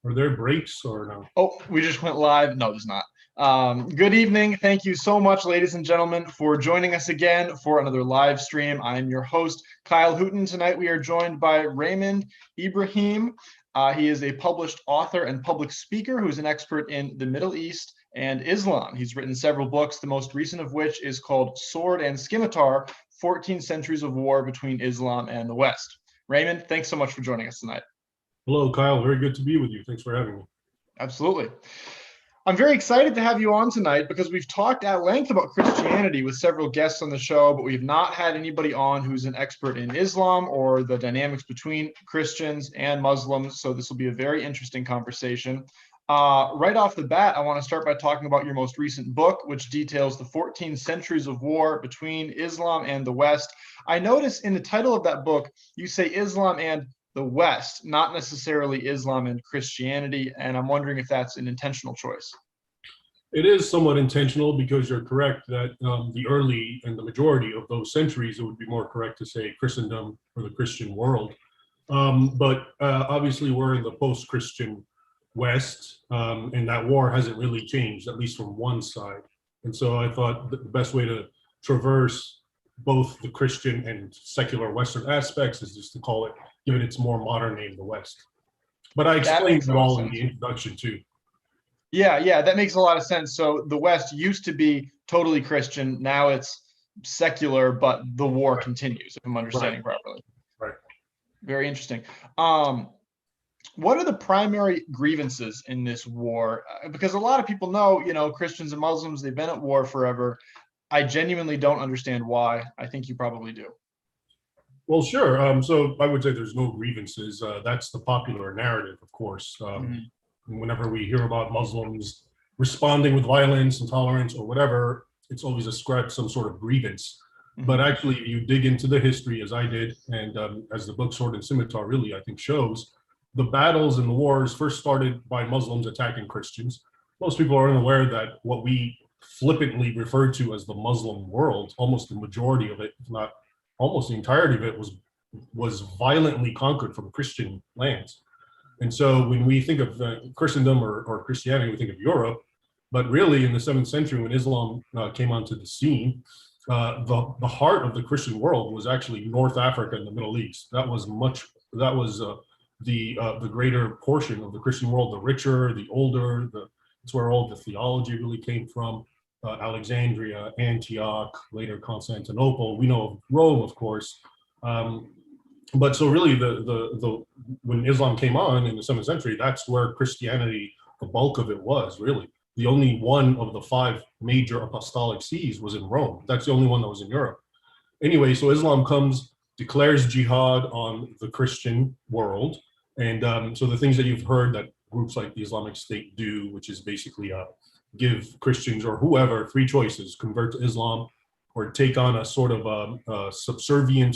Are there breaks or no? Oh, we just went live. No, there's not. Good evening. Thank you so much, ladies and gentlemen, for joining us again for another live stream. I'm your host, Kyle Hooten. Tonight we are joined by Raymond Ibrahim. He is a published author and public speaker who is an expert in the Middle East and Islam. He's written several books, the most recent of which is called Sword and Scimitar, 14 Centuries of War Between Islam and the West. Raymond, thanks so much for joining us tonight. Hello, Kyle. Very good to be with you. Thanks for having me. Absolutely. I'm very excited to have you on tonight because we've talked at length about Christianity with several guests on the show, but we've not had anybody on who's an expert in Islam or the dynamics between Christians and Muslims. So this will be a very interesting conversation. Right off the bat, I want to start by talking about your most recent book, which details the 14 centuries of war between Islam and the West. I notice in the title of that book, you say Islam and the West, not necessarily Islam and Christianity, and I'm wondering if that's an intentional choice. It is somewhat intentional because you're correct that the early and the majority of those centuries, it would be more correct to say Christendom or the Christian world. But obviously we're in the post-Christian West, and that war hasn't really changed, at least from one side. And so I thought the best way to traverse both the Christian and secular Western aspects is just to call it, give it its more modern name, the West. But I explained it all in the introduction too. Yeah, that makes a lot of sense. So the West used to be totally Christian. Now it's secular, but the war continues, if I'm understanding properly. Right. Very interesting. What are the primary grievances in this war? Because a lot of people know, Christians and Muslims, they've been at war forever. I genuinely don't understand why. I think you probably do. Well, sure. So I would say there's no grievances. That's the popular narrative, of course. Whenever we hear about Muslims responding with violence, intolerance, or whatever, it's always ascribed some sort of grievance. But actually, if you dig into the history, as I did, and as the book Sword and Scimitar really, I think, shows, the battles and the wars first started by Muslims attacking Christians. Most people are unaware that what we flippantly refer to as the Muslim world, almost the majority of it, if not almost the entirety of it, was violently conquered from Christian lands. And so when we think of Christendom or Christianity, we think of Europe, but really in the 7th century when Islam came onto the scene, the heart of the Christian world was actually North Africa and the Middle East. That was the greater portion of the Christian world, the richer, the older, it's where all the theology really came from. Alexandria, Antioch, later Constantinople. We know of Rome, of course. But so really, when Islam came on in the 7th century, that's where Christianity, the bulk of it was really. The only one of the 5 major apostolic sees was in Rome. That's the only one that was in Europe. Anyway, so Islam comes, declares jihad on the Christian world. And so the things that you've heard that groups like the Islamic State do, which is basically give Christians or whoever 3 choices: convert to Islam, or take on a sort of subservient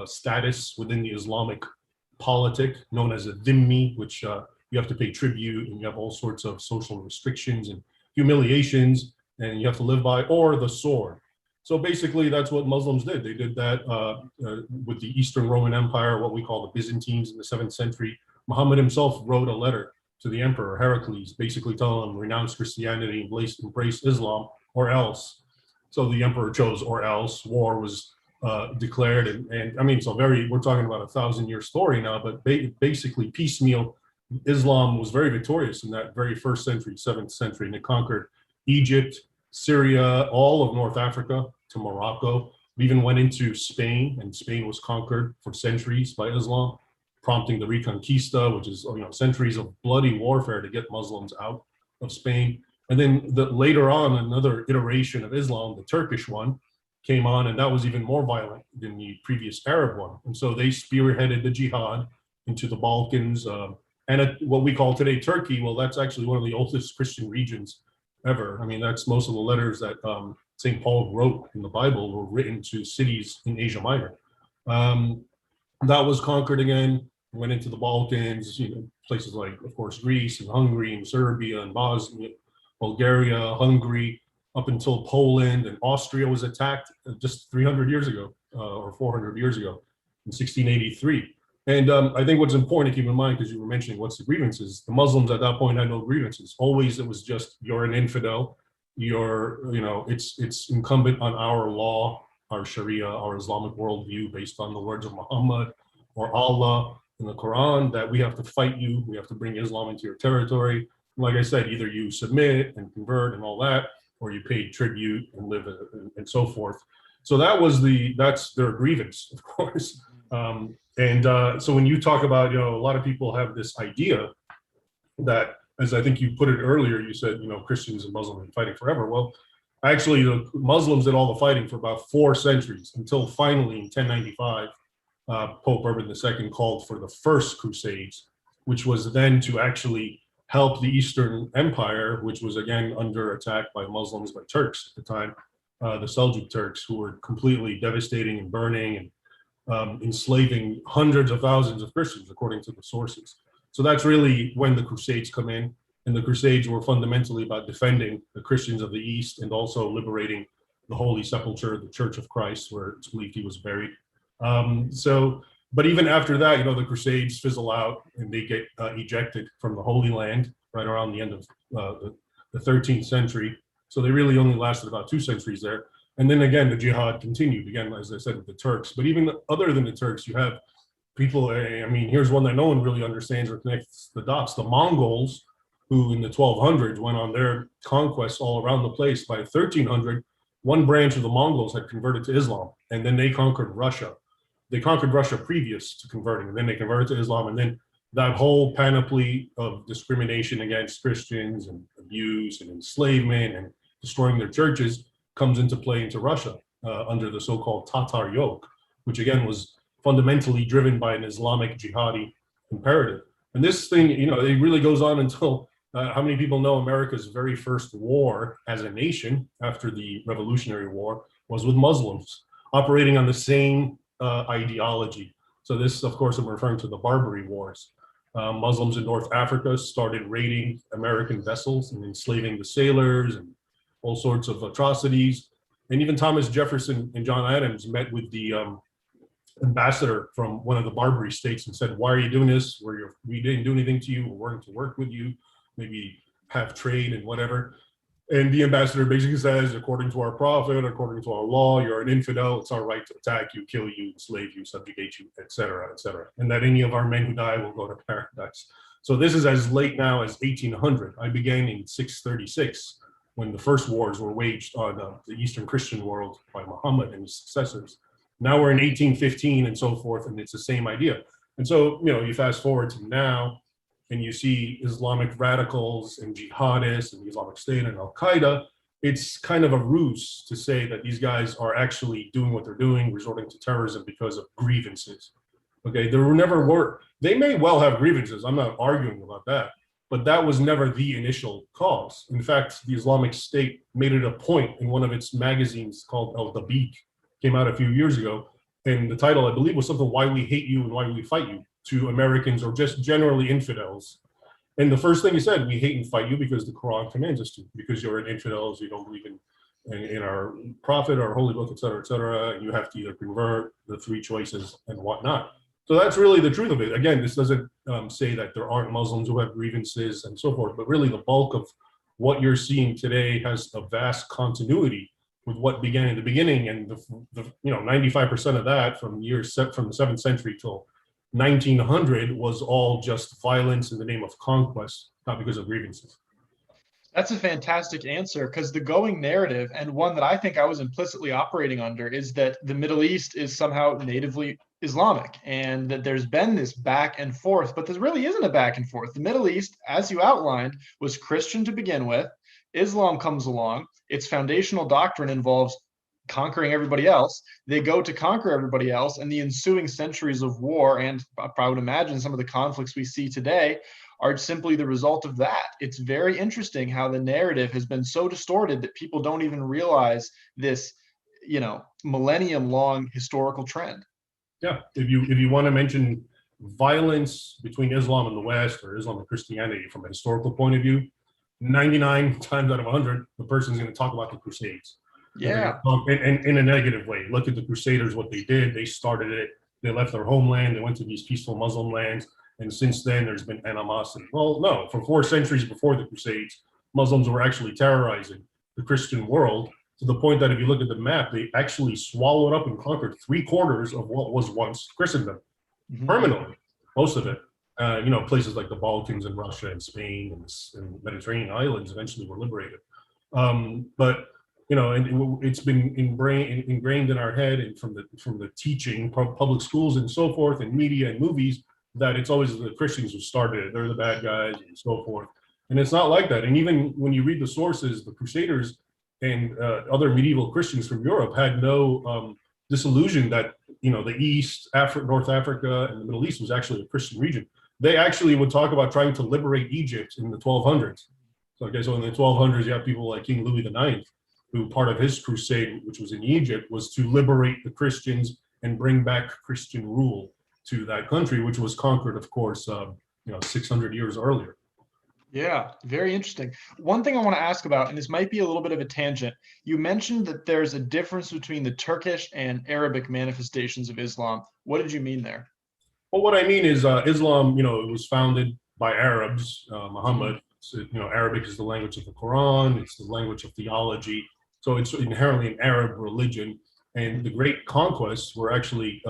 status within the Islamic politic known as a dhimmi, which you have to pay tribute and you have all sorts of social restrictions and humiliations and you have to live by, or the sword. So basically that's what Muslims did. They did that with the Eastern Roman Empire, what we call the Byzantines in the 7th century. Muhammad himself wrote a letter to the emperor Heracles, basically telling him renounce Christianity, embrace Islam, or else. So the emperor chose or else. War was declared, and I mean, so we're talking about a 1,000-year story now, but basically piecemeal, Islam was very victorious in that very first century, 7th century, and it conquered Egypt, Syria, all of North Africa to Morocco. We even went into Spain, and Spain was conquered for centuries by Islam, prompting the Reconquista, which is centuries of bloody warfare to get Muslims out of Spain. And then later on, another iteration of Islam, the Turkish one, came on, and that was even more violent than the previous Arab one. And so they spearheaded the jihad into the Balkans. And at what we call today Turkey, well, that's actually one of the oldest Christian regions ever. I mean, that's most of the letters that St. Paul wrote in the Bible were written to cities in Asia Minor. That was conquered again, went into the Balkans, places like, of course, Greece and Hungary and Serbia and Bosnia, Bulgaria, Hungary, up until Poland, and Austria was attacked just 300 years ago or 400 years ago in 1683. And I think what's important to keep in mind, because you were mentioning what's the grievances, the Muslims at that point had no grievances. Always it was just, you're an infidel, it's incumbent on our law, our Sharia, our Islamic worldview based on the words of Muhammad or Allah in the Quran that we have to fight you, we have to bring Islam into your territory. Like I said, either you submit and convert and all that, or you pay tribute and live and so forth. So that's their grievance, of course. So when you talk about, a lot of people have this idea that, as I think you put it earlier, you said, Christians and Muslims have been fighting forever. Well, actually, the Muslims did all the fighting for about 4 centuries until finally in 1095, Pope Urban II called for the first Crusades, which was then to actually help the Eastern Empire, which was again under attack by Muslims, by Turks at the time, the Seljuk Turks, who were completely devastating and burning and enslaving hundreds of thousands of Christians, according to the sources. So that's really when the Crusades come in. And the Crusades were fundamentally about defending the Christians of the East and also liberating the Holy Sepulchre, the Church of Christ, where it's believed he was buried. But even after that, the Crusades fizzle out and they get ejected from the Holy Land right around the end of the 13th century. So they really only lasted about 2 centuries there. And then again, the jihad continued, again, as I said, with the Turks. But even other than the Turks, you have people, here's one that no one really understands or connects the dots. The Mongols, who in the 1200s went on their conquests all around the place. By 1300, one branch of the Mongols had converted to Islam, and then they conquered Russia. They conquered Russia previous to converting, and then they converted to Islam, and then that whole panoply of discrimination against Christians and abuse and enslavement and destroying their churches comes into play into Russia under the so-called Tatar yoke, which again was fundamentally driven by an Islamic jihadi imperative. And this thing, it really goes on until how many people know America's very first war as a nation after the Revolutionary War was with Muslims operating on the same ideology. So this, of course, I'm referring to the Barbary Wars. Muslims in North Africa started raiding American vessels and enslaving the sailors and all sorts of atrocities. And even Thomas Jefferson and John Adams met with the ambassador from one of the Barbary states and said, why are you doing this? We didn't do anything to you. We're willing to work with you, maybe have trade and whatever. And the ambassador basically says, according to our prophet, according to our law, you're an infidel. It's our right to attack you, kill you, enslave you, subjugate you, et cetera, et cetera. And that any of our men who die will go to paradise. So this is as late now as 1800. I began in 636 when the first wars were waged on the Eastern Christian world by Muhammad and his successors. Now we're in 1815 and so forth, and it's the same idea. And so, you fast forward to now, and you see Islamic radicals and jihadists and the Islamic State and Al-Qaeda, it's kind of a ruse to say that these guys are actually doing what they're doing, resorting to terrorism because of grievances. Okay, they may well have grievances, I'm not arguing about that, but that was never the initial cause. In fact, the Islamic State made it a point in one of its magazines called El Dabiq, came out a few years ago, and the title, I believe, was something, Why We Hate You and Why We Fight You, to Americans or just generally infidels. And the first thing he said, we hate and fight you because the Quran commands us to, because you're an infidel, you don't believe in our prophet, our holy book, et cetera, and you have to either convert, the 3 choices and whatnot. So that's really the truth of it. Again, this doesn't say that there aren't Muslims who have grievances and so forth, but really the bulk of what you're seeing today has a vast continuity with what began in the beginning, and the 95% of that from the 7th century till 1900 was all just violence in the name of conquest, not because of grievances. That's a fantastic answer, because the going narrative, and one that I think I was implicitly operating under, is that the Middle East is somehow natively Islamic, and that there's been this back and forth, but there really isn't a back and forth. The Middle East, as you outlined, was Christian to begin with. Islam comes along. Its foundational doctrine involves conquering everybody else. They go to conquer everybody else, and the ensuing centuries of war, and I would imagine some of the conflicts we see today, are simply the result of that. It's very interesting how the narrative has been so distorted that people don't even realize this, millennium-long historical trend. Yeah, if you want to mention violence between Islam and the West, or Islam and Christianity from a historical point of view, 99 times out of 100, the person's going to talk about the Crusades. Yeah. And in a negative way. Look at the Crusaders, what they did. They started it. They left their homeland. They went to these peaceful Muslim lands. And since then, there's been animosity. Well, no, for 4 centuries before the Crusades, Muslims were actually terrorizing the Christian world to the point that if you look at the map, they actually swallowed up and conquered 3/4 of what was once Christendom permanently, most of it. Places like the Balkans and Russia and Spain and Mediterranean islands eventually were liberated. But and it's been ingrained in our head and from the teaching, public schools and so forth, and media and movies, that it's always the Christians who started it. They're the bad guys and so forth. And it's not like that. And even when you read the sources, the Crusaders and other medieval Christians from Europe had no disillusion that the East, North Africa, and the Middle East was actually a Christian region. They actually would talk about trying to liberate Egypt in the 1200s. So in the 1200s, you have people like King Louis IX, who part of his crusade, which was in Egypt, was to liberate the Christians and bring back Christian rule to that country, which was conquered, of course, 600 years earlier. Yeah, very interesting. One thing I want to ask about, and this might be a little bit of a tangent, you mentioned that there's a difference between the Turkish and Arabic manifestations of Islam. What did you mean there? Well, what I mean is Islam, it was founded by Arabs, Muhammad. So, Arabic is the language of the Quran. It's the language of theology. So it's inherently an Arab religion. And the great conquests were actually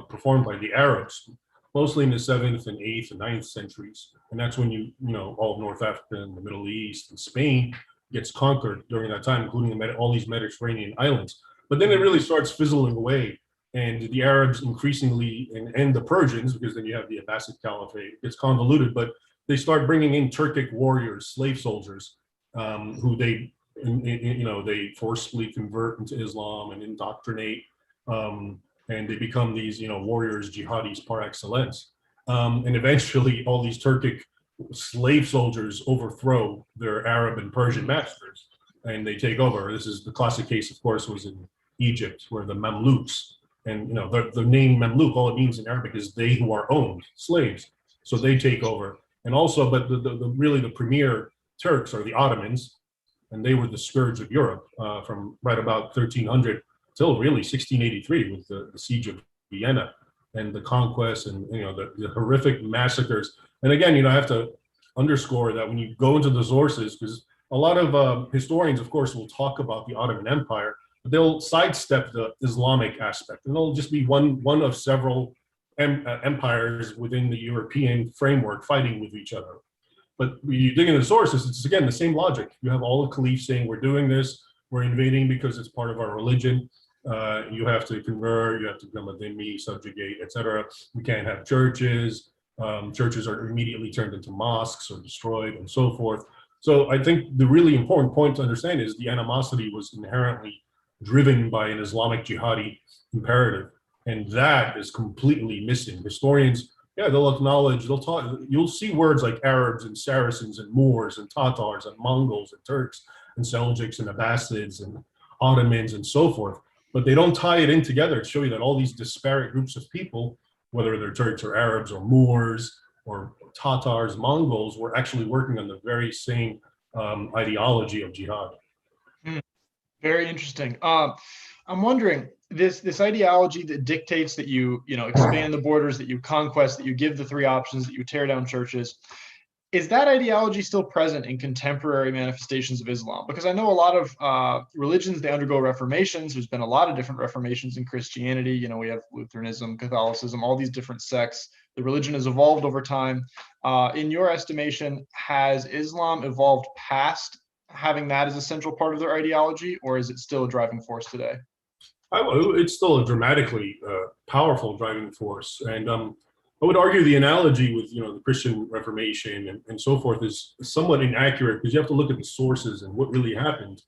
performed by the Arabs, mostly in the 7th and 8th and 9th centuries. And that's when all of North Africa and the Middle East and Spain gets conquered during that time, including all these Mediterranean islands. But then it really starts fizzling away. And the Arabs increasingly, and the Persians, because then you have the Abbasid Caliphate, it's convoluted, but they start bringing in Turkic warriors, slave soldiers, who they forcibly convert into Islam and indoctrinate. And they become these, warriors, jihadis par excellence. And eventually all these Turkic slave soldiers overthrow their Arab and Persian masters and they take over. This is the classic case, of course, was in Egypt, where the Mamluks, and the name Mamluk, all it means in Arabic is they who are owned, slaves. So they take over. And also, but really the premier Turks are the Ottomans, and they were the scourge of Europe from right about 1300 till really 1683 with the siege of Vienna and the conquest and the horrific massacres. And again, I have to underscore that when you go into the sources, because a lot of historians, of course, will talk about the Ottoman Empire, but they'll sidestep the Islamic aspect, and it'll just be one of several empires within the European framework fighting with each other. But when you dig into the sources, it's again the same logic. You have all the caliphs saying, we're doing this, we're invading because it's part of our religion. You have to convert, you have to become a dhimmi, subjugate, etc. We can't have churches. Churches are immediately turned into mosques or destroyed and so forth. So I think the really important point to understand is the animosity was inherently driven by an Islamic jihadi imperative. And that is completely missing. Historians, they'll acknowledge, they'll talk, you'll see words like Arabs and Saracens and Moors and Tatars and Mongols and Turks and Seljuks and Abbasids and Ottomans and so forth. But they don't tie it in together to show you that all these disparate groups of people, whether they're Turks or Arabs or Moors or Tatars, Mongols, were actually working on the very same ideology of jihad. Very interesting. I'm wondering, this ideology that dictates that you expand the borders, that you conquest, that you give the three options, that you tear down churches, is that ideology still present in contemporary manifestations of Islam? Because I know a lot of religions, they undergo reformations. There's been a lot of different reformations in Christianity. We have Lutheranism, Catholicism, all these different sects. The religion has evolved over time. In your estimation, has Islam evolved past having that as a central part of their ideology, or is it still a driving force today? It's still a dramatically powerful driving force. And I would argue the analogy with the Christian Reformation and so forth is somewhat inaccurate, because you have to look at the sources and what really happened.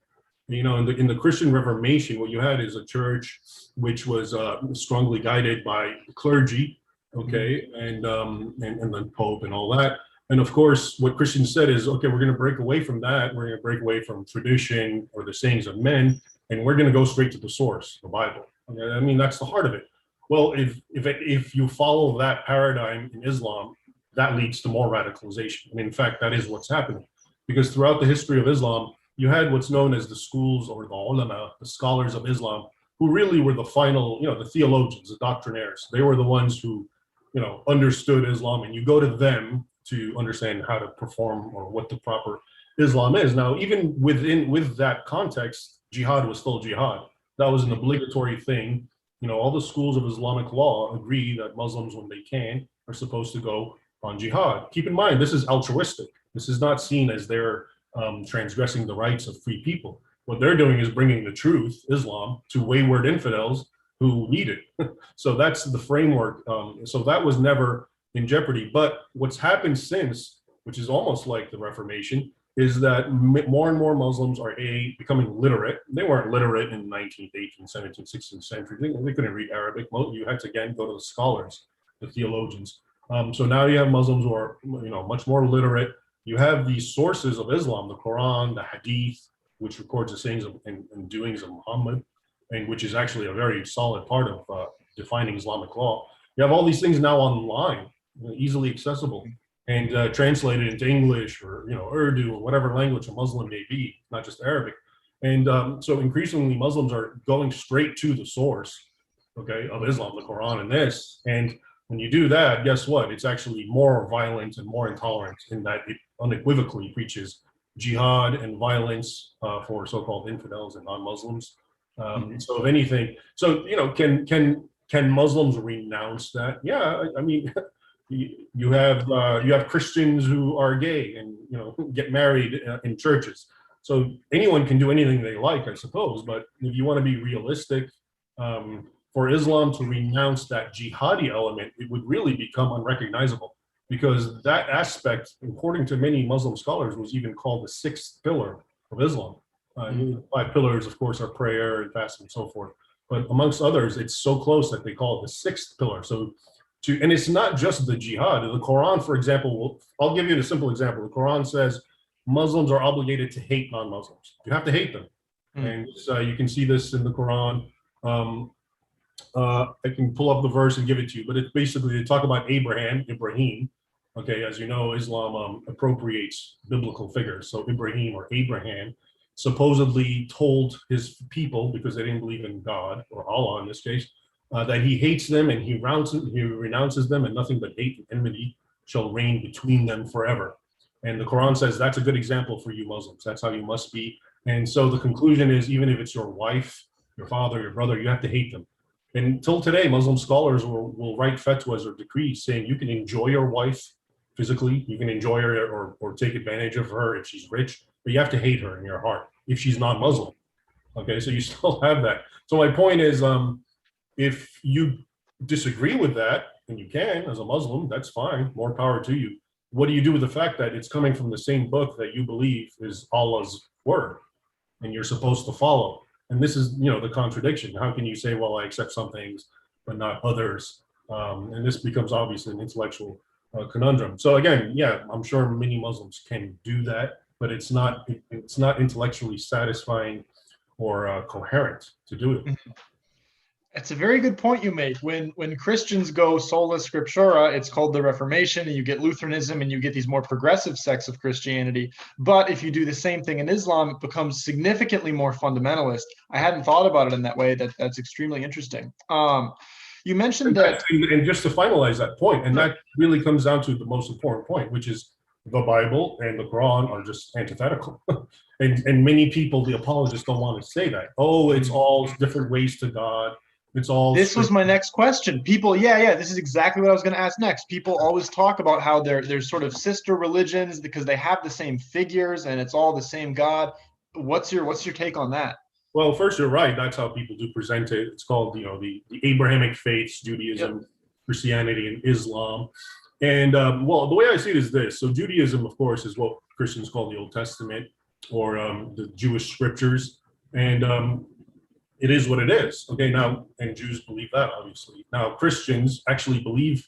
In the Christian Reformation, what you had is a church which was strongly guided by the clergy, okay, and the Pope and all that. And of course, what Christians said is, okay, we're going to break away from that. We're going to break away from tradition or the sayings of men, and we're going to go straight to the source, the Bible. I mean, that's the heart of it. Well, if you follow that paradigm in Islam, that leads to more radicalization. And in fact, that is what's happening. Because throughout the history of Islam, you had what's known as the schools or the ulama, the scholars of Islam, who really were the final, the theologians, the doctrinaires. They were the ones who, understood Islam, and you go to them to understand how to perform or what the proper Islam is. Now, even with that context, jihad was still jihad. That was an obligatory thing. All the schools of Islamic law agree that Muslims, when they can, are supposed to go on jihad. Keep in mind, this is altruistic. This is not seen as they're transgressing the rights of free people. What they're doing is bringing the truth, Islam, to wayward infidels who need it. So that's the framework. So that was never in jeopardy. But what's happened since, which is almost like the Reformation, is that more and more Muslims are becoming literate. They weren't literate in the 19th, 18th, 17th, 16th century. They couldn't read Arabic. You had to, again, go to the scholars, the theologians. So now you have Muslims who are, much more literate. You have these sources of Islam, the Quran, the Hadith, which records the sayings and doings of Muhammad, and which is actually a very solid part of defining Islamic law. You have all these things now online, easily accessible, and translated into English or Urdu or whatever language a Muslim may be, not just Arabic. And so increasingly Muslims are going straight to the source, of Islam, the Quran, and this. And when you do that, guess what? It's actually more violent and more intolerant in that it unequivocally preaches jihad and violence for so-called infidels and non-Muslims. So if anything, can Muslims renounce that? Yeah, I mean, you have Christians who are gay and get married in churches. So anyone can do anything they like, I suppose. But if you want to be realistic, for Islam to renounce that jihadi element, it would really become unrecognizable, because that aspect, according to many Muslim scholars, was even called the sixth pillar of Islam. 5 pillars, of course, are prayer and fasting and so forth. But amongst others, it's so close that they call it the sixth pillar. And it's not just the jihad. The Quran, for example, I'll give you a simple example. The Quran says Muslims are obligated to hate non-Muslims. You have to hate them. And you can see this in the Quran. I can pull up the verse and give it to you, but it's basically, they talk about Ibrahim. As you know, Islam appropriates biblical figures. So Ibrahim, or Abraham, supposedly told his people, because they didn't believe in God, or Allah in this case, that he hates them and he renounces them, and nothing but hate and enmity shall reign between them forever. And the Quran says that's a good example for you Muslims. That's how you must be. And so the conclusion is, even if it's your wife, your father, your brother, you have to hate them. And until today, Muslim scholars will write fatwas or decrees saying you can enjoy your wife physically, you can enjoy her or take advantage of her if she's rich, but you have to hate her in your heart if she's non-Muslim. So you still have that. So my point is, if you disagree with that, and you can as a Muslim, that's fine, more power to you. What do you do with the fact that it's coming from the same book that you believe is Allah's word and you're supposed to follow? And this is, the contradiction. How can you say, well, I accept some things, but not others? And this becomes obviously an intellectual conundrum. So again, yeah, I'm sure many Muslims can do that, but it's not intellectually satisfying or coherent to do it. It's a very good point you make. When Christians go sola scriptura, it's called the Reformation, and you get Lutheranism, and you get these more progressive sects of Christianity. But if you do the same thing in Islam, it becomes significantly more fundamentalist. I hadn't thought about it in that way. That's extremely interesting. You mentioned that, and just to finalize that point, and that really comes down to the most important point, which is the Bible and the Quran are just antithetical. and many people, the apologists, don't want to say that. Oh, it's all different ways to God. It's all. This was my next question. People, this is exactly what I was going to ask next. People always talk about how they're sort of sister religions because they have the same figures and it's all the same God. What's your take on that? Well, first, you're right. That's how people do present it. It's called, the Abrahamic faiths: Judaism, Christianity, and Islam. And well, the way I see it is this. So Judaism, of course, is what Christians call the Old Testament, or the Jewish scriptures. And it is what it is. Now, and Jews believe that, obviously. Now, Christians actually believe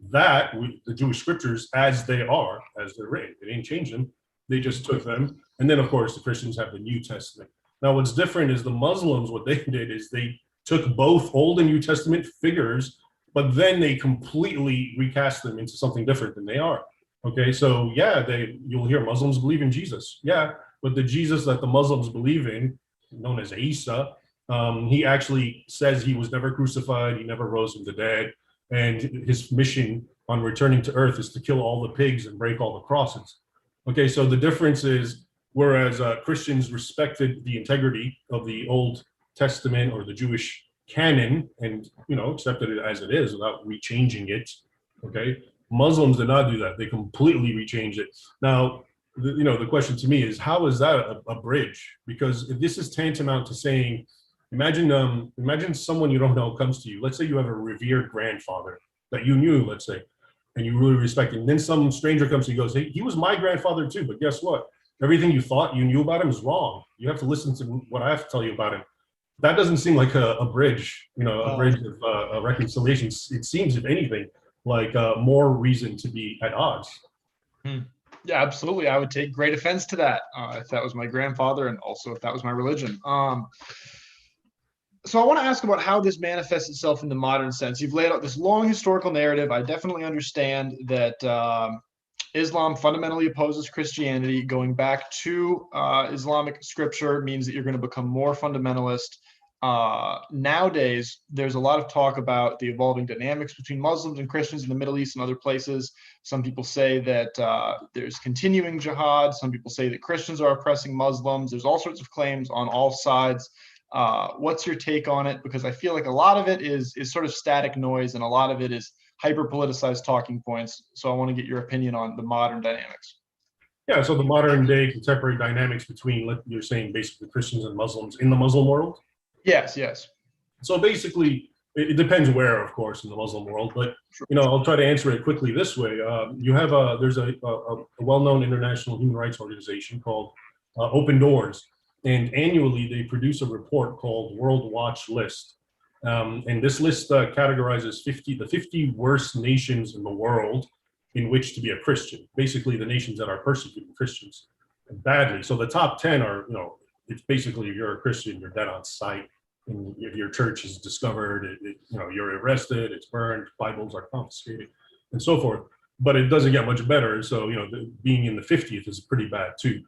that the Jewish scriptures as they are, as they're written. They didn't change them. They just took them. And then, of course, the Christians have the New Testament. Now, what's different is the Muslims, what they did is they took both Old and New Testament figures, but then they completely recast them into something different than they are. So yeah, you'll hear Muslims believe in Jesus. Yeah, but the Jesus that the Muslims believe in, known as Isa, He actually says he was never crucified, he never rose from the dead, and his mission on returning to earth is to kill all the pigs and break all the crosses. Okay, so the difference is, whereas Christians respected the integrity of the Old Testament or the Jewish canon and, accepted it as it is without rechanging it, okay, Muslims did not do that. They completely rechanged it. Now, the question to me is, how is that a bridge? Because if this is tantamount to saying, imagine someone you don't know comes to you. Let's say you have a revered grandfather that you knew, let's say, and you really respect him. And then some stranger comes to you and goes, hey, he was my grandfather too, but guess what? Everything you thought you knew about him is wrong. You have to listen to what I have to tell you about him. That doesn't seem like a bridge, a bridge of a reconciliation. It seems, if anything, like more reason to be at odds. Yeah, absolutely. I would take great offense to that if that was my grandfather, and also if that was my religion. So I want to ask about how this manifests itself in the modern sense. You've laid out this long historical narrative. I definitely understand that Islam fundamentally opposes Christianity. Going back to Islamic scripture means that you're going to become more fundamentalist. Nowadays, there's a lot of talk about the evolving dynamics between Muslims and Christians in the Middle East and other places. Some people say that there's continuing jihad. Some people say that Christians are oppressing Muslims. There's all sorts of claims on all sides. What's your take on it? Because I feel like a lot of it is sort of static noise, and a lot of it is hyper politicized talking points. So I want to get your opinion on the modern dynamics. Yeah, so the modern day contemporary dynamics between, you're saying, basically Christians and Muslims in the Muslim world? Yes. So basically, it depends where, of course, in the Muslim world. But I'll try to answer it quickly this way. There's a well-known international human rights organization called Open Doors, and annually they produce a report called World Watch List. And this list categorizes the 50 worst nations in the world in which to be a Christian. Basically, the nations that are persecuting Christians badly. So the top 10 are, it's basically, if you're a Christian, you're dead on sight. And if your church is discovered, you're arrested, it's burned, Bibles are confiscated, and so forth. But it doesn't get much better. So, being in the 50th is pretty bad too.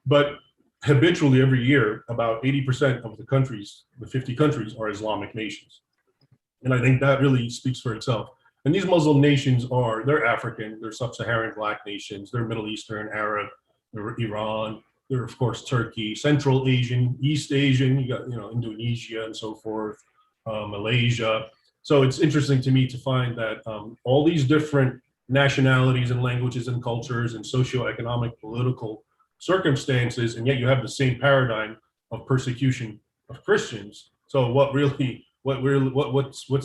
But habitually every year, about 80% of the countries, the 50 countries, are Islamic nations. And I think that really speaks for itself. And these Muslim nations they're African, they're sub-Saharan Black nations, they're Middle Eastern, Arab, they're Iran, they're, of course, Turkey, Central Asian, East Asian, you got, Indonesia and so forth, Malaysia. So it's interesting to me to find that all these different nationalities and languages and cultures and socioeconomic, political circumstances, and yet you have the same paradigm of persecution of Christians. So what's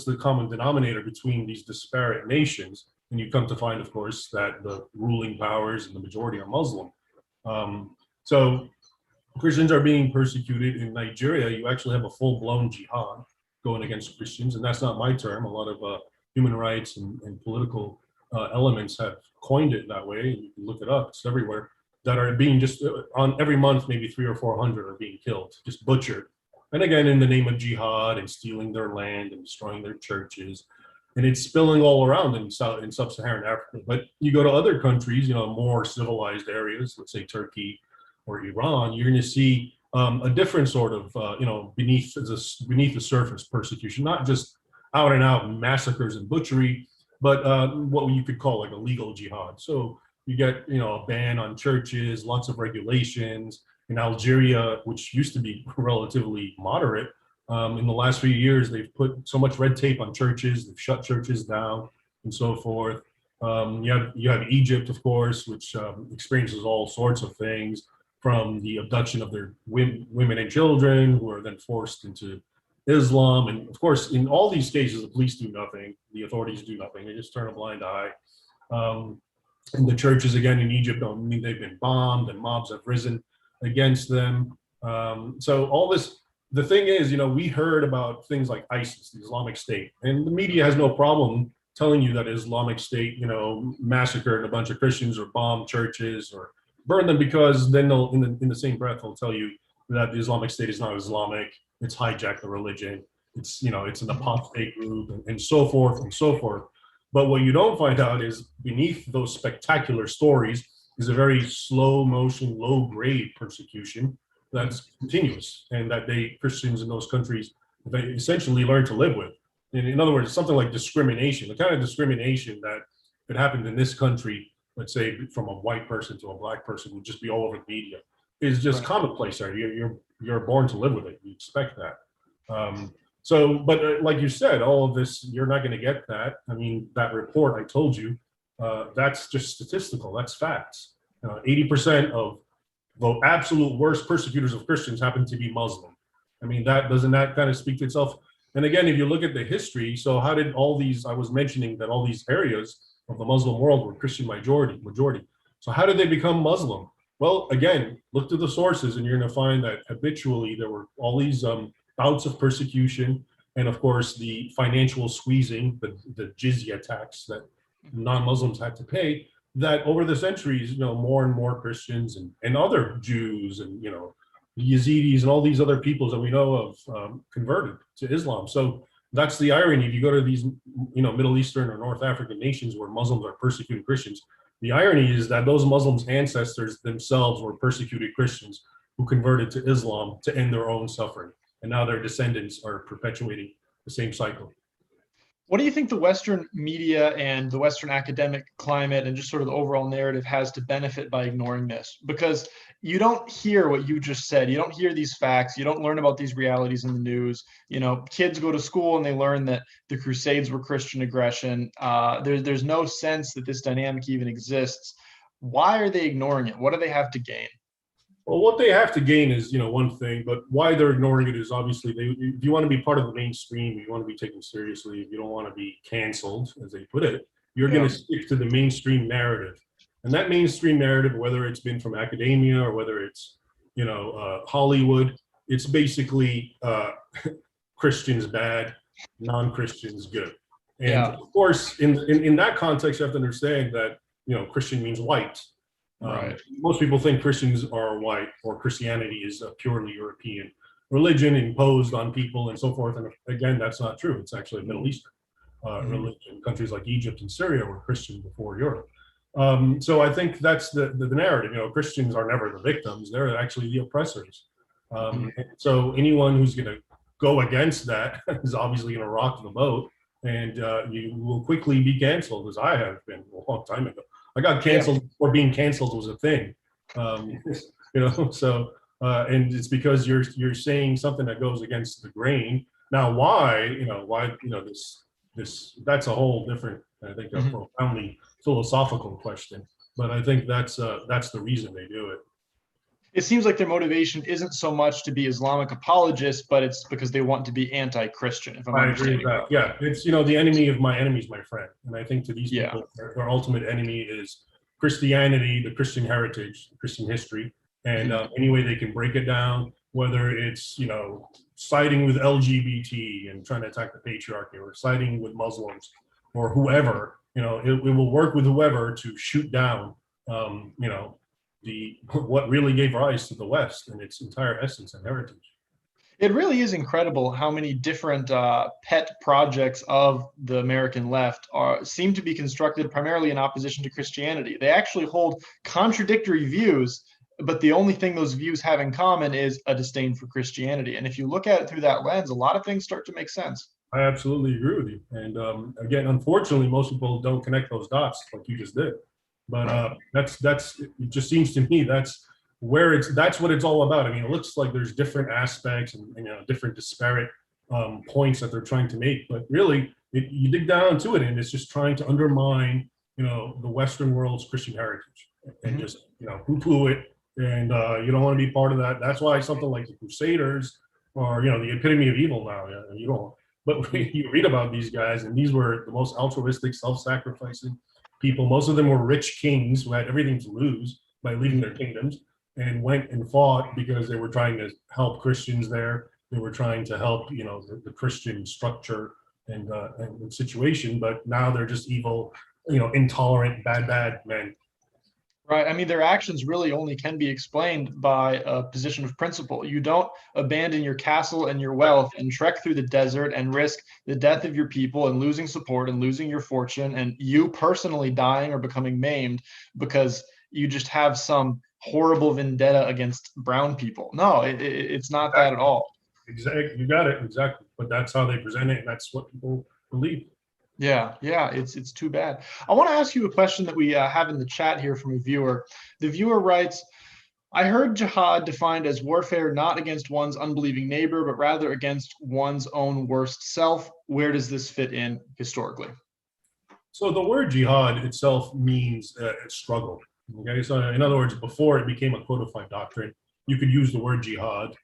the common denominator between these disparate nations? And you come to find, of course, that the ruling powers and the majority are Muslim. So Christians are being persecuted. In Nigeria, you actually have a full-blown jihad going against Christians, and that's not my term. A lot of human rights and political elements have coined it that way. You can look it up; it's everywhere. That are being just on every month, maybe 300 or 400 are being killed, just butchered, and again in the name of jihad and stealing their land and destroying their churches, and it's spilling all around in sub-Saharan Africa. But you go to other countries, more civilized areas, let's say Turkey or Iran, you're going to see a different sort of, beneath the surface persecution, not just out and out massacres and butchery, but what you could call like a legal jihad. So you get, a ban on churches, lots of regulations. In Algeria, which used to be relatively moderate, in the last few years, they've put so much red tape on churches, they've shut churches down and so forth. You have Egypt, of course, which experiences all sorts of things, from the abduction of their women and children who are then forced into Islam. And of course, in all these cases, the police do nothing, the authorities do nothing, they just turn a blind eye. And the churches, again, in Egypt, they've been bombed and mobs have risen against them. So all this, the thing is, we heard about things like ISIS, the Islamic State, and the media has no problem telling you that Islamic State, massacred a bunch of Christians or bombed churches or burn them, because then they'll, in the same breath, they'll tell you that the Islamic State is not Islamic, it's hijacked the religion, it's an apostate group, and so forth and so forth. But what you don't find out is beneath those spectacular stories is a very slow motion, low grade persecution that's continuous, and that Christians in those countries, they essentially learn to live with. In other words, something like discrimination, the kind of discrimination that it happened in this country, let's say from a white person to a black person, would just be all over the media, is just commonplace there. You're born to live with it. You expect that. But like you said, all of this, you're not going to get that. I mean, that report I told you, that's just statistical. That's facts. 80% of the absolute worst persecutors of Christians happen to be Muslim. I mean, doesn't that kind of speak to itself? And again, if you look at the history, so how did all these, I was mentioning that all these areas of the Muslim world were Christian majority. So how did they become Muslim? Well, again, look to the sources and you're going to find that habitually there were all these bouts of persecution, and of course the financial squeezing, the jizya tax that non-Muslims had to pay, that over the centuries, more and more Christians and other Jews and, Yazidis and all these other peoples that we know of converted to Islam. So that's the irony. If you go to these, Middle Eastern or North African nations where Muslims are persecuting Christians, the irony is that those Muslims' ancestors themselves were persecuted Christians who converted to Islam to end their own suffering. And now their descendants are perpetuating the same cycle. What do you think the Western media and the Western academic climate and just sort of the overall narrative has to benefit by ignoring this? Because you don't hear what you just said. You don't hear these facts. You don't learn about these realities in the news. Kids go to school and they learn that the Crusades were Christian aggression. There's no sense that this dynamic even exists. Why are they ignoring it? What do they have to gain? Well, what they have to gain is, one thing, but why they're ignoring it is obviously if you want to be part of the mainstream, you want to be taken seriously, if you don't want to be canceled, as they put it, you're going to stick to the mainstream narrative. And that mainstream narrative, whether it's been from academia or whether it's, Hollywood, it's basically Christians bad, non-Christians good. And of course, in that context, you have to understand that, Christian means white. Right. Most people think Christians are white or Christianity is a purely European religion imposed on people and so forth. And again, that's not true. It's actually a Middle Eastern religion. Countries like Egypt and Syria were Christian before Europe. So I think that's the narrative. Christians are never the victims. They're actually the oppressors. So anyone who's going to go against that is obviously going to rock the boat, and you will quickly be canceled, as I have been a long time ago. I got canceled before being canceled was a thing, So and it's because you're saying something that goes against the grain. Now, why this that's a whole different, I think, a profoundly philosophical question. But I think that's the reason they do it. It seems like their motivation isn't so much to be Islamic apologists, but it's because they want to be anti-Christian. If I agree with that. Yeah, it's the enemy of my enemy is my friend, and I think to these people, their ultimate enemy is Christianity, the Christian heritage, the Christian history, and any way they can break it down, whether it's siding with LGBT and trying to attack the patriarchy, or siding with Muslims, or whoever, it will work with whoever to shoot down, what really gave rise to the West and its entire essence and heritage. It really is incredible how many different pet projects of the American left seem to be constructed primarily in opposition to Christianity. They actually hold contradictory views, but the only thing those views have in common is a disdain for Christianity. And if you look at it through that lens, a lot of things start to make sense. I absolutely agree with you. And again, unfortunately, most people don't connect those dots like you just did. But that's it just seems to me that's what it's all about. I mean, it looks like there's different aspects and different disparate points that they're trying to make, but really you dig down to it and it's just trying to undermine the Western world's Christian heritage and just poo-poo it, and you don't want to be part of that. That's why something like the Crusaders are the epitome of evil now. You don't, but you read about these guys, and these were the most altruistic, self-sacrificing people. Most of them were rich kings who had everything to lose by leaving their kingdoms, and went and fought because they were trying to help Christians there. They were trying to help, the Christian structure and situation. But now they're just evil, intolerant, bad men. Right. I mean, their actions really only can be explained by a position of principle. You don't abandon your castle and your wealth and trek through the desert and risk the death of your people and losing support and losing your fortune and you personally dying or becoming maimed because you just have some horrible vendetta against brown people. No, it's not that at all. Exactly, you got it exactly. But that's how they present it, and that's what people believe. Yeah, yeah, it's too bad. I want to ask you a question that we have in the chat here from a viewer. The viewer writes, I heard jihad defined as warfare not against one's unbelieving neighbor, but rather against one's own worst self. Where does this fit in historically? So the word jihad itself means struggle. Okay, so in other words, before it became a codified doctrine, you could use the word jihad,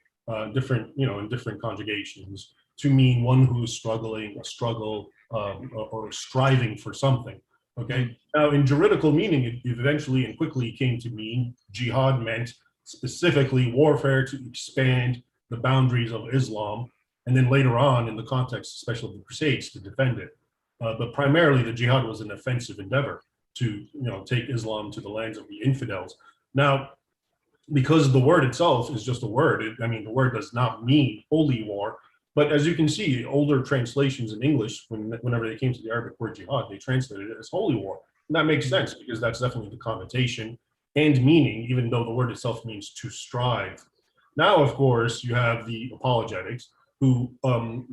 different, in different conjugations, to mean one who is struggling, a struggle, or striving for something. Okay. Now, in juridical meaning, it eventually and quickly came to mean jihad meant specifically warfare to expand the boundaries of Islam, and then later on, in the context, especially of the Crusades, to defend it. But primarily, the jihad was an offensive endeavor to, take Islam to the lands of the infidels. Now, because the word itself is just a word, the word does not mean holy war. But as you can see, older translations in English, whenever they came to the Arabic word jihad, they translated it as holy war. And that makes sense because that's definitely the connotation and meaning, even though the word itself means to strive. Now, of course, you have the apologetics who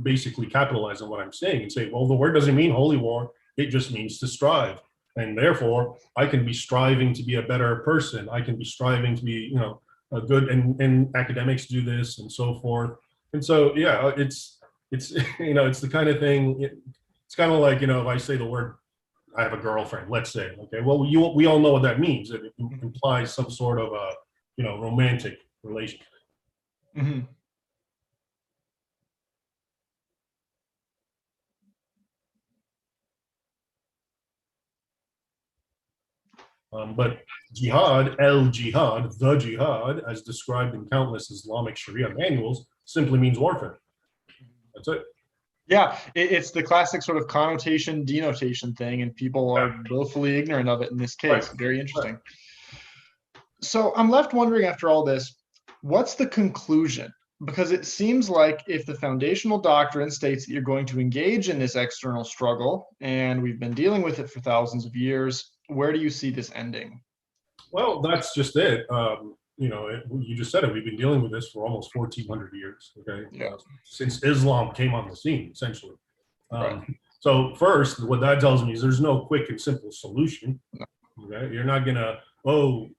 basically capitalize on what I'm saying and say, well, the word doesn't mean holy war, it just means to strive. And therefore, I can be striving to be a better person. I can be striving to be, a good, and academics do this and so forth. And so, yeah, it's it's the kind of thing. It's kind of like, if I say the word, I have a girlfriend, let's say, okay, well, we all know what that means. It implies some sort of a, romantic relationship. Mm-hmm. But jihad, the jihad, as described in countless Islamic Sharia manuals, simply means warfare. That's it. Yeah, it's the classic sort of connotation denotation thing, and people are willfully ignorant of it in this case. Right. Very interesting. Right. So I'm left wondering after all this, what's the conclusion? Because it seems like if the foundational doctrine states that you're going to engage in this external struggle, and we've been dealing with it for thousands of years, where do you see this ending? Well, that's just it. You just said it. We've been dealing with this for almost 1,400 years. Okay, yeah. Since Islam came on the scene, essentially. Right. So first, what that tells me is there's no quick and simple solution. No. Okay, you're not gonna. And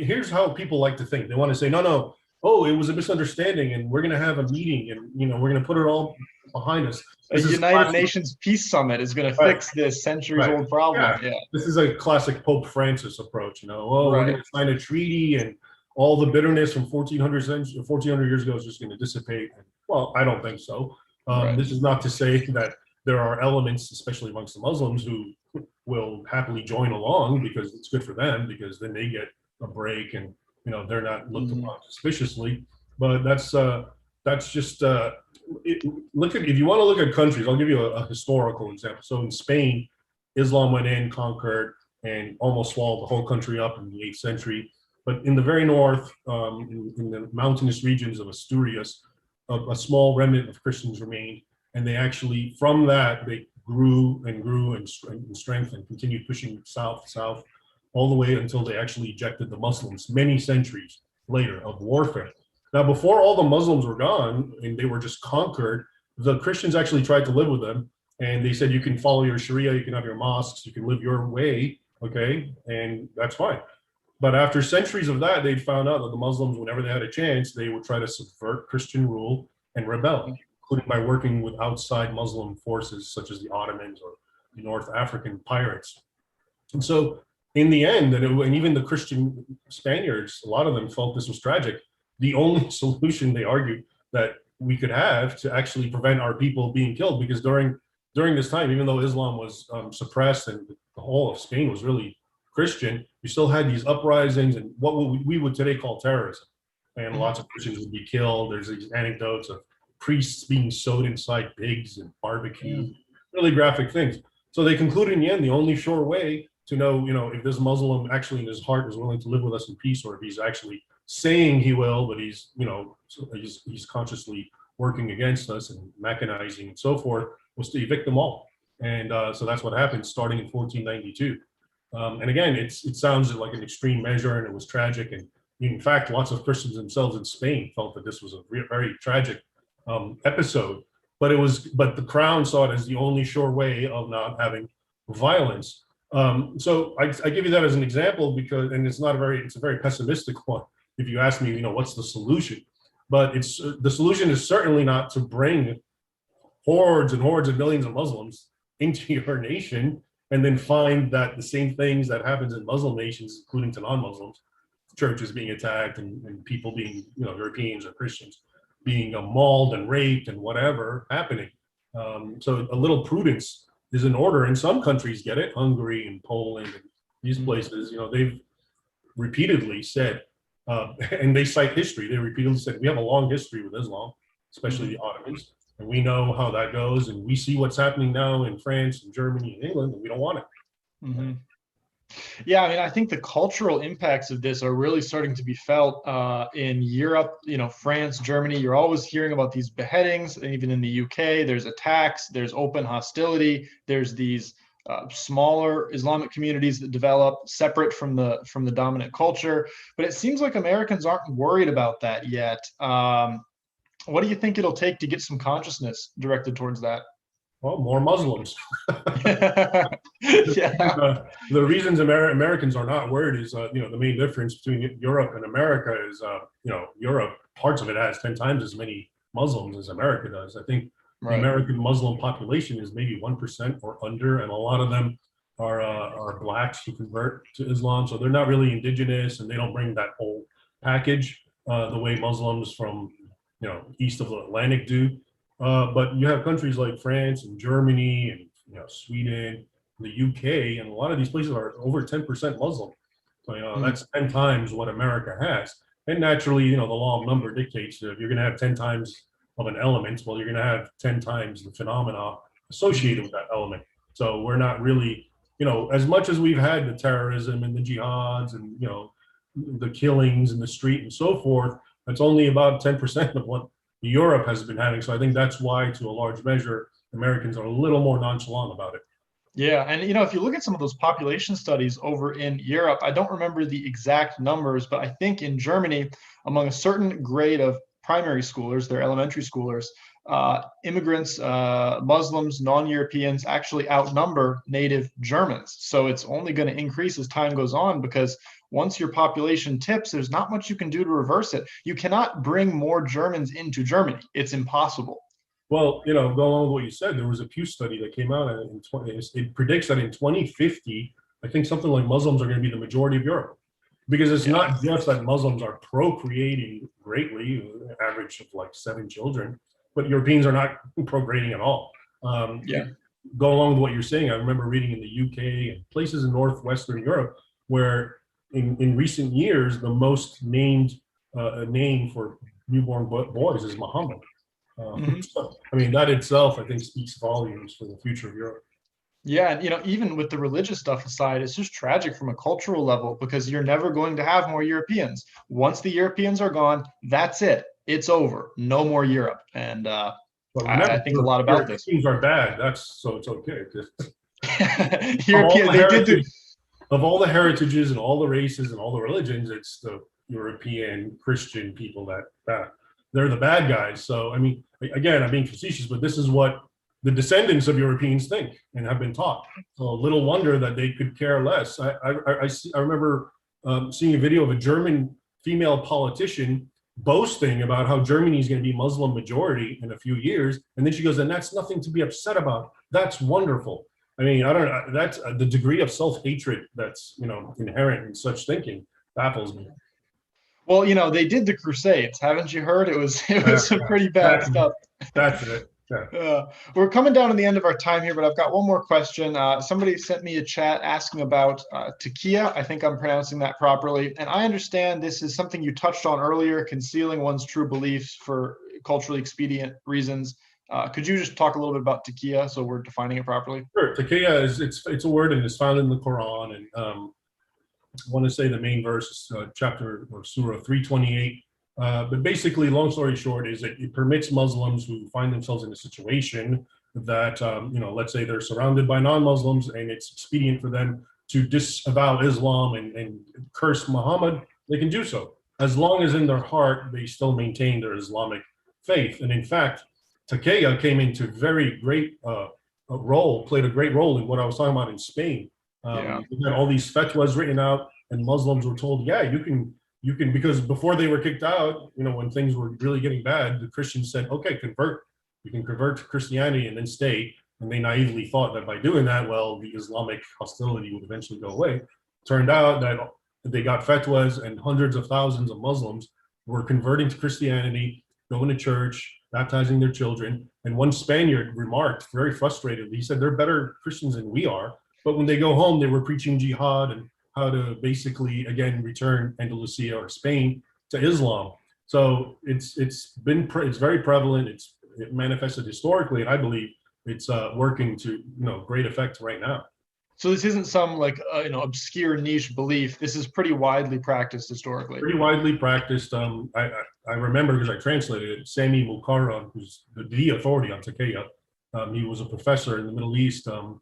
here's how people like to think. They want to say, no. Oh, it was a misunderstanding, and we're gonna have a meeting, and we're gonna put it all behind us. A United Nations Peace Summit is going to fix this centuries-old problem. Yeah. This is a classic Pope Francis approach. We're going to sign a treaty, and all the bitterness from 1,400 years ago is just going to dissipate. Well, I don't think so. This is not to say that there are elements, especially amongst the Muslims, who will happily join along because it's good for them, because then they get a break and they're not looked upon suspiciously. But that's just if you want to look at countries, I'll give you a historical example. So in Spain, Islam went in, conquered, and almost swallowed the whole country up in the 8th century. But in the very north, in the mountainous regions of Asturias, a small remnant of Christians remained, and they actually, from that, they grew in strength and continued pushing south, all the way until they actually ejected the Muslims many centuries later of warfare. Now, before all the Muslims were gone and they were just conquered, the Christians actually tried to live with them. And they said, you can follow your Sharia, you can have your mosques, you can live your way, okay? And that's fine. But after centuries of that, they'd found out that the Muslims, whenever they had a chance, they would try to subvert Christian rule and rebel, including by working with outside Muslim forces, such as the Ottomans or the North African pirates. And so in the end, and even the Christian Spaniards, a lot of them felt this was tragic. The only solution, they argued, that we could have to actually prevent our people being killed, because during this time, even though Islam was suppressed and the whole of Spain was really Christian, you still had these uprisings and what we would today call terrorism. And lots of Christians would be killed. There's these anecdotes of priests being sewed inside pigs and barbecued, really graphic things. So they concluded in the end, the only sure way to know, if this Muslim actually in his heart is willing to live with us in peace, or if he's actually saying he will, but he's consciously working against us and mechanizing and so forth, was to evict them all. And so that's what happened starting in 1492. And again, it sounds like an extreme measure, and it was tragic. And in fact, lots of Christians themselves in Spain felt that this was a very tragic episode. But the Crown saw it as the only sure way of not having violence. So I give you that as an example because, and it's a very pessimistic one. If you ask me, what's the solution? But the solution is certainly not to bring hordes and hordes of millions of Muslims into your nation and then find that the same things that happens in Muslim nations, including to non-Muslims, churches being attacked and people being, Europeans or Christians, being mauled and raped and whatever happening. So a little prudence is in order, and some countries get it. Hungary and Poland and these places, they've repeatedly said, and they cite history. They repeatedly said, we have a long history with Islam, especially the Ottomans, and we know how that goes. And we see what's happening now in France and Germany and England, and we don't want it. Mm-hmm. Yeah, I mean, I think the cultural impacts of this are really starting to be felt in Europe, France, Germany. You're always hearing about these beheadings, and even in the UK, there's attacks, there's open hostility, there's these smaller Islamic communities that develop separate from the dominant culture. But it seems like Americans aren't worried about that yet. What do you think it'll take to get some consciousness directed towards that? Well, more Muslims. Yeah. The reasons Americans are not worried is, the main difference between Europe and America is, Europe, parts of it has 10 times as many Muslims as America does. I think the American Muslim population is maybe 1% or under, and a lot of them are blacks who convert to Islam. So they're not really indigenous, and they don't bring that whole package the way Muslims from, east of the Atlantic do. But you have countries like France and Germany and Sweden, the UK, and a lot of these places are over 10% Muslim. So that's 10 times what America has. And naturally, the law of number dictates that if you're going to have 10 times of an element, well, you're going to have 10 times the phenomena associated with that element. So we're not really, as much as we've had the terrorism and the jihads and the killings in the street and so forth, that's only about 10% of what Europe has been having. So I think that's why, to a large measure, Americans are a little more nonchalant about it. Yeah, and if you look at some of those population studies over in Europe, I don't remember the exact numbers, but I think in Germany, among a certain grade of primary schoolers, they're elementary schoolers, immigrants, Muslims, non-Europeans actually outnumber native Germans. So it's only going to increase as time goes on, because once your population tips, there's not much you can do to reverse it. You cannot bring more Germans into Germany. It's impossible. Well, going along with what you said, there was a Pew study that came out it predicts that in 2050, I think something like Muslims are going to be the majority of Europe. Because it's not just that Muslims are procreating greatly, average of like 7 children, but Europeans are not procreating at all. Go along with what you're saying. I remember reading in the UK and places in Northwestern Europe where in recent years, the most named name for newborn boys is Muhammad. So, I mean, that itself, I think, speaks volumes for the future of Europe. Yeah, and even with the religious stuff aside, it's just tragic from a cultural level, because you're never going to have more Europeans. Once the Europeans are gone, that's it. It's over. No more Europe. And remember, I think a lot about this. Europeans are bad. So it's okay. Of all the heritages and all the races and all the religions, it's the European Christian people that they're the bad guys. So, I mean, again, I'm being facetious, but this is what the descendants of Europeans think and have been taught. So little wonder that they could care less. I remember seeing a video of a German female politician boasting about how Germany is going to be Muslim majority in a few years. And then she goes, and that's nothing to be upset about. That's wonderful. I mean, I don't know. That's the degree of self-hatred that's, inherent in such thinking baffles me. Well, they did the Crusades. Haven't you heard? It was some pretty bad stuff. That's it. Yeah. We're coming down to the end of our time here, but I've got one more question. Somebody sent me a chat asking about taqiyya. I think I'm pronouncing that properly. And I understand this is something you touched on earlier, concealing one's true beliefs for culturally expedient reasons. Could you just talk a little bit about taqiyya so we're defining it properly? Sure. Taqiyya it's a word, and it's found in the Quran. And I want to say the main verse is chapter or surah 328. But basically, long story short, is that it permits Muslims who find themselves in a situation that, let's say they're surrounded by non-Muslims and it's expedient for them to disavow Islam and curse Muhammad, they can do so, as long as in their heart they still maintain their Islamic faith. And in fact, taqiyya came into very great played a great role in what I was talking about in Spain. We had all these fatwas written out, and Muslims were told, yeah, you can, because before they were kicked out, when things were really getting bad, the Christians said, okay, convert. You can convert to Christianity and then stay. And they naively thought that by doing that, well, the Islamic hostility would eventually go away. Turned out that they got fatwas, and hundreds of thousands of Muslims were converting to Christianity, going to church, baptizing their children. And one Spaniard remarked very frustrated, he said, they're better Christians than we are. But when they go home, they were preaching jihad and how to basically, again, return Andalusia or Spain to Islam. So it's very prevalent. It manifested historically, and I believe it's working to great effect right now. So this isn't some like obscure niche belief. This is pretty widely practiced historically. Pretty widely practiced. I remember, because I translated it, Sami Mukarram, who's the authority on taqiyya. He was a professor in the Middle East and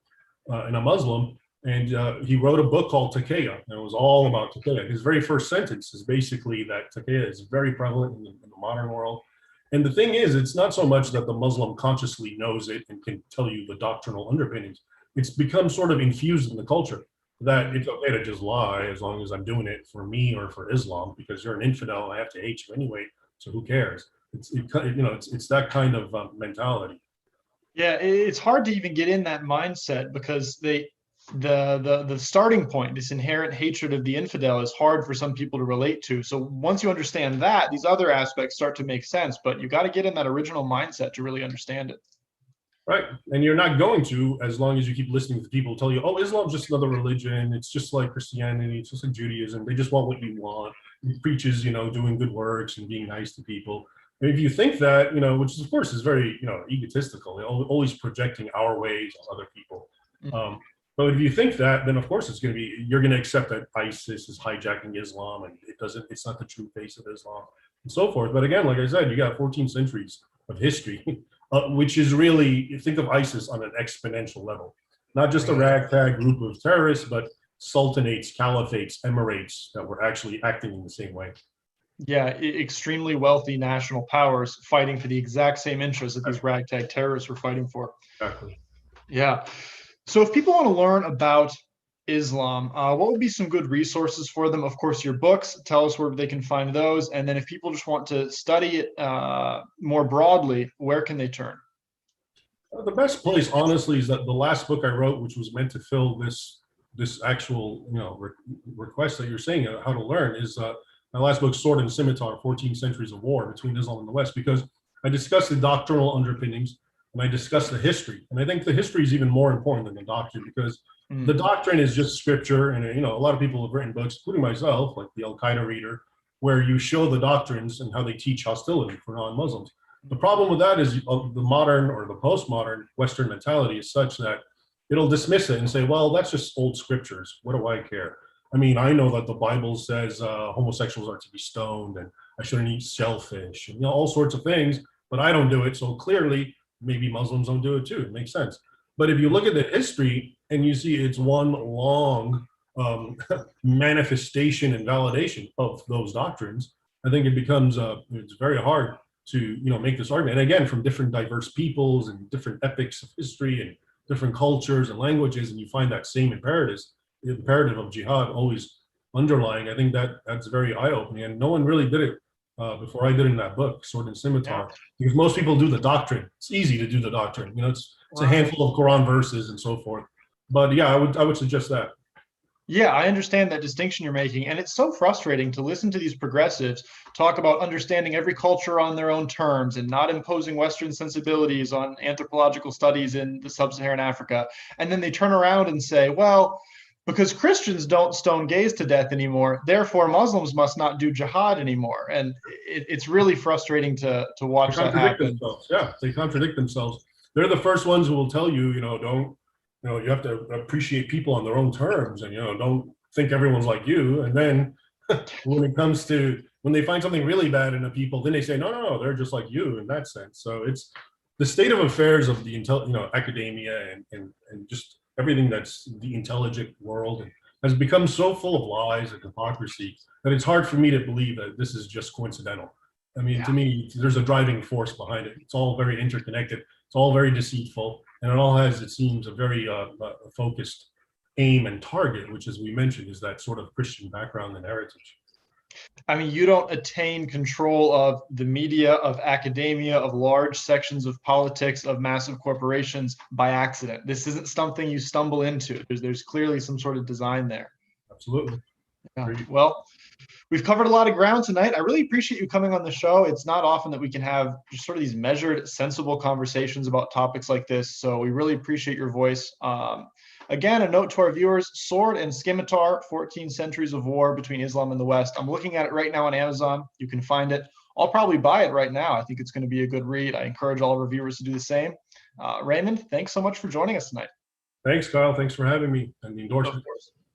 a Muslim, and he wrote a book called Taqiyya, and it was all about taqiyya. His very first sentence is basically that taqiyya is very prevalent in the modern world. And the thing is, it's not so much that the Muslim consciously knows it and can tell you the doctrinal underpinnings. It's become sort of infused in the culture that it's okay to just lie as long as I'm doing it for me or for Islam, because you're an infidel and I have to hate you anyway, so who cares? It's that kind of mentality. Yeah, it's hard to even get in that mindset, because the starting point, this inherent hatred of the infidel, is hard for some people to relate to. So once you understand that, these other aspects start to make sense, but you got to get in that original mindset to really understand it. Right. And you're not going to, as long as you keep listening to people tell you, oh, Islam's just another religion. It's just like Christianity. It's just like Judaism. They just want what you want. It preaches, doing good works and being nice to people. And if you think that, which of course is very, egotistical, always projecting our ways on other people. But if you think that, then of course you're going to accept that ISIS is hijacking Islam and it's not the true face of Islam and so forth. But again, like I said, you got 14 centuries of history, which is really, think of ISIS on an exponential level, not just a ragtag group of terrorists, but sultanates, caliphates, emirates that were actually acting in the same way. Yeah, extremely wealthy national powers fighting for the exact same interests that these ragtag terrorists were fighting for. Exactly. Yeah. So if people want to learn about Islam, what would be some good resources for them? Of course, your books, tell us where they can find those. And then if people just want to study it more broadly, where can they turn? The best place, honestly, is that the last book I wrote, which was meant to fill this actual request that you're saying, how to learn, is my last book, Sword and Scimitar, 14 Centuries of War Between Islam and the West, because I discussed the doctrinal underpinnings and I discussed the history. And I think the history is even more important than the doctrine, because the doctrine is just scripture. And, a lot of people have written books, including myself, like the Al-Qaeda Reader, where you show the doctrines and how they teach hostility for non-Muslims. The problem with that is the modern or the postmodern Western mentality is such that it'll dismiss it and say, well, that's just old scriptures. What do I care? I mean, I know that the Bible says homosexuals are to be stoned and I shouldn't eat shellfish and all sorts of things, but I don't do it. So clearly, maybe Muslims don't do it too. It makes sense. But if you look at the history and you see it's one long manifestation and validation of those doctrines, I think it becomes it's very hard to make this argument. And again, from different diverse peoples and different epochs of history and different cultures and languages, and you find that same imperative of jihad always underlying. I think that's very eye-opening, and no one really did it before I did in that book, Sword and Scimitar, because most people do the doctrine. It's easy to do the doctrine. It's a handful of Quran verses and so forth. But yeah, I would suggest that. Yeah, I understand that distinction you're making. And it's so frustrating to listen to these progressives talk about understanding every culture on their own terms and not imposing Western sensibilities on anthropological studies in the sub-Saharan Africa. And then they turn around and say, well, because Christians don't stone gays to death anymore, therefore Muslims must not do jihad anymore. And it's really frustrating to watch that happen. Yeah, they contradict themselves. They're the first ones who will tell you, you have to appreciate people on their own terms, and don't think everyone's like you. And then when they find something really bad in a people, then they say no, they're just like you in that sense. So it's the state of affairs of the academia and just everything that's the intelligent world, and has become so full of lies and hypocrisy that it's hard for me to believe that this is just coincidental. I mean, to me, there's a driving force behind it. It's all very interconnected. It's all very deceitful, and it all has, it seems, a very focused aim and target, which, as we mentioned, is that sort of Christian background and heritage. I mean, you don't attain control of the media, of academia, of large sections of politics, of massive corporations by accident. This isn't something you stumble into. There's clearly some sort of design there. Absolutely. Yeah. Well, we've covered a lot of ground tonight. I really appreciate you coming on the show. It's not often that we can have just sort of these measured, sensible conversations about topics like this. So we really appreciate your voice. Again, a note to our viewers, Sword and Scimitar, 14 Centuries of War Between Islam and the West. I'm looking at it right now on Amazon. You can find it. I'll probably buy it right now. I think it's going to be a good read. I encourage all of our viewers to do the same. Raymond, thanks so much for joining us tonight. Thanks, Kyle. Thanks for having me and the endorsement. Of course.